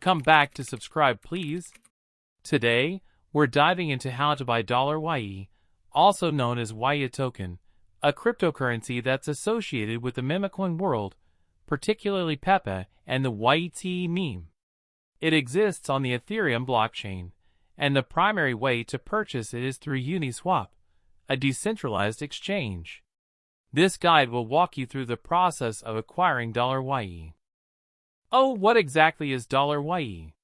Come back to subscribe, please. Today, we're diving into how to buy $YEE, also known as yeetoken, a cryptocurrency that's associated with the memecoin world, particularly Pepe and the YEE meme. It exists on the Ethereum blockchain, and the primary way to purchase it is through Uniswap, a decentralized exchange. This guide will walk you through the process of acquiring $YEE. Oh, what exactly is $YEE?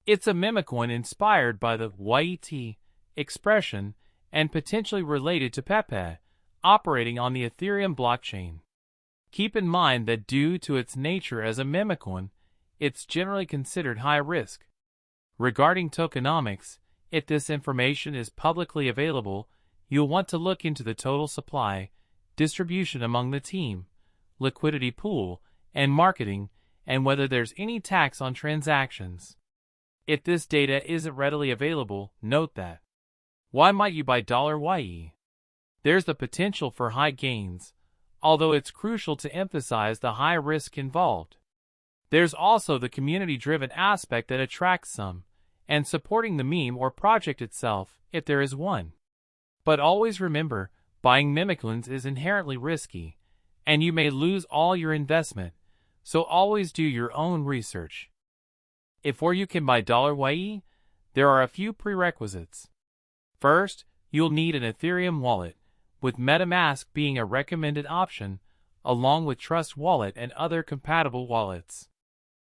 It's a memecoin inspired by the YEE expression and potentially related to Pepe, operating on the Ethereum blockchain. Keep in mind that due to its nature as a memecoin, it's generally considered high risk. Regarding tokenomics, if this information is publicly available, you'll want to look into the total supply, distribution among the team, liquidity pool, and marketing, and whether there's any tax on transactions. If this data isn't readily available, note that. Why might you buy $YEE? There's the potential for high gains, although it's crucial to emphasize the high risk involved. There's also the community-driven aspect that attracts some, and supporting the meme or project itself, if there is one. But always remember, buying memecoins is inherently risky, and you may lose all your investment, so always do your own research. Before you can buy $YEE, there are a few prerequisites. First, you'll need an Ethereum wallet, with MetaMask being a recommended option, along with Trust Wallet and other compatible wallets.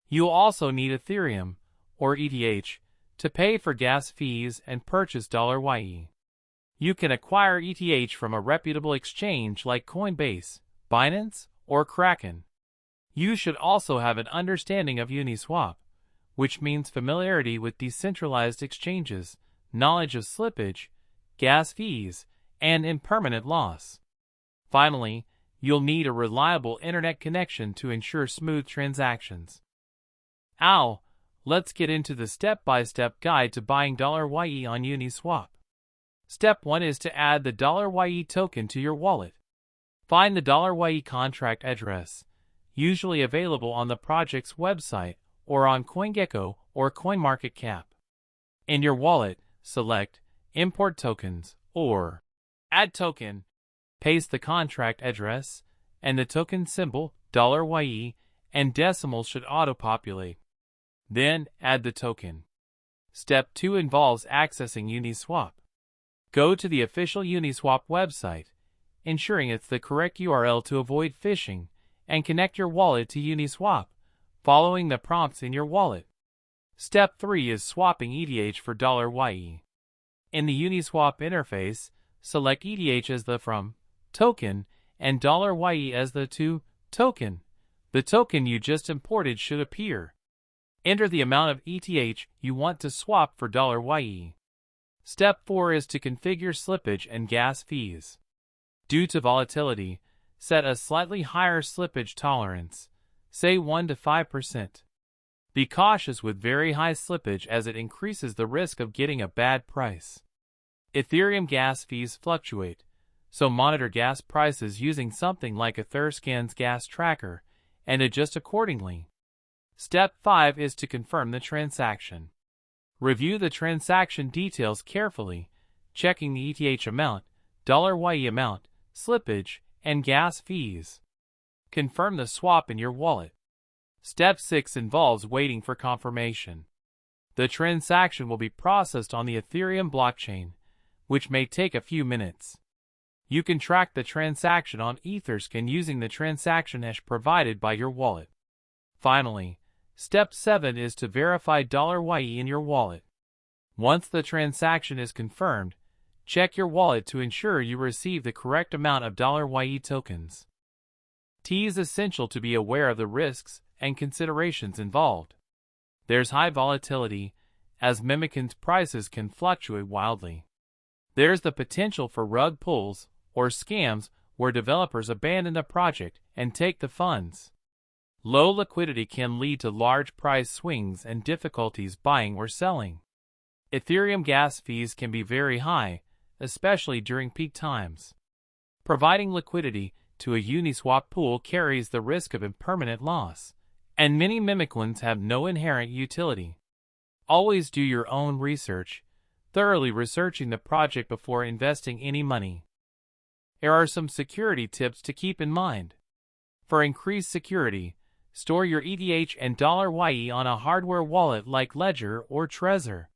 You'll also need Ethereum, or ETH, to pay for gas fees and purchase $YEE. You can acquire ETH from a reputable exchange like Coinbase, Binance, or Kraken. You should also have an understanding of Uniswap, which means familiarity with decentralized exchanges, knowledge of slippage, gas fees, and impermanent loss. Finally, you'll need a reliable internet connection to ensure smooth transactions. Let's get into the step-by-step guide to buying $YEE on Uniswap. Step 1 is to add the $YEE token to your wallet. Find the $YEE contract address, usually available on the project's website or on CoinGecko or CoinMarketCap. In your wallet, select Import Tokens or Add Token. Paste the contract address, and the token symbol, $YEE, and decimals should auto-populate. Then, add the token. Step 2 involves accessing Uniswap. Go to the official Uniswap website, ensuring it's the correct URL to avoid phishing, and connect your wallet to Uniswap, following the prompts in your wallet. Step 3 is swapping ETH for $YEE. In the Uniswap interface, select ETH as the from token and $YEE as the to token. The token you just imported should appear. Enter the amount of ETH you want to swap for $YEE. Step 4 is to configure slippage and gas fees. Due to volatility, set a slightly higher slippage tolerance, say 1 to 5%. Be cautious with very high slippage as it increases the risk of getting a bad price. Ethereum gas fees fluctuate, so monitor gas prices using something like Etherscan's gas tracker and adjust accordingly. Step 5 is to confirm the transaction. Review the transaction details carefully, checking the ETH amount, $YEE amount, slippage, and gas fees. Confirm the swap in your wallet. Step 6 involves waiting for confirmation. The transaction will be processed on the Ethereum blockchain, which may take a few minutes. You can track the transaction on Etherscan using the transaction hash provided by your wallet. Finally, Step 7 is to verify $YEE in your wallet. Once the transaction is confirmed, check your wallet to ensure you receive the correct amount of $YEE tokens. It is essential to be aware of the risks and considerations involved. There's high volatility, as memecoins prices can fluctuate wildly. There's the potential for rug pulls or scams where developers abandon the project and take the funds. Low liquidity can lead to large price swings and difficulties buying or selling. Ethereum gas fees can be very high, especially during peak times. Providing liquidity to a Uniswap pool carries the risk of impermanent loss, and many memecoins have no inherent utility. Always do your own research, thoroughly researching the project before investing any money. Here are some security tips to keep in mind. For increased security, store your ETH and $YE on a hardware wallet like Ledger or Trezor.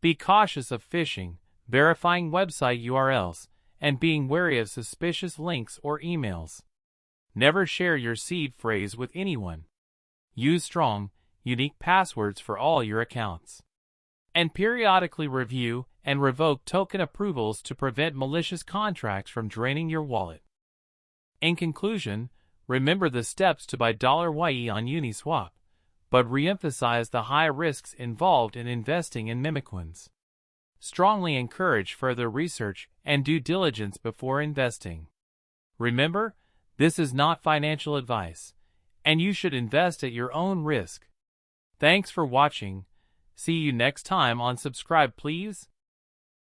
Be cautious of phishing, verifying website URLs, and being wary of suspicious links or emails. Never share your seed phrase with anyone. Use strong, unique passwords for all your accounts. And periodically review and revoke token approvals to prevent malicious contracts from draining your wallet. In conclusion, remember the steps to buy $YE on Uniswap, but re-emphasize the high risks involved in investing in memecoins. Strongly encourage further research and due diligence before investing. Remember, this is not financial advice, and you should invest at your own risk. Thanks for watching. See you next time on Subscribe Please.